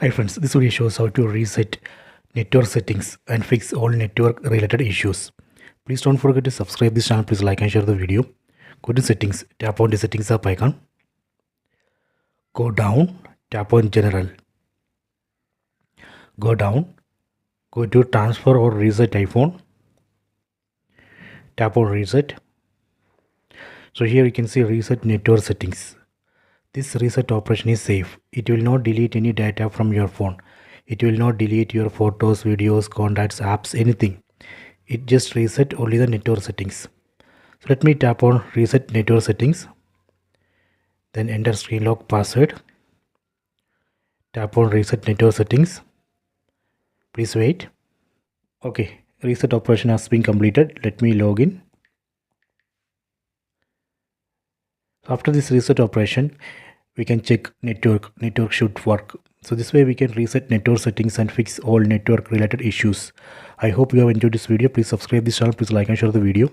Hi friends, this video shows how to reset network settings and fix all network related issues. Please don't forget to subscribe this channel. Please like and share the video. Go to settings, tap on the settings app icon. Go down, tap on general. Go down, go to transfer or reset iPhone. Tap on reset. So here you can see reset network settings. This reset operation is safe. It will not delete any data from your phone. It will not delete your photos, videos, contacts, apps, anything. It just reset only the network settings. So let me tap on reset network settings. Then enter screen lock password. Tap on reset network settings. Please wait. Okay, reset operation has been completed. Let me log in. After this reset operation, we can check network should work. So this way we can reset network settings and fix all network related issues. I hope you have enjoyed this video. Please subscribe this channel. Please like and share the video.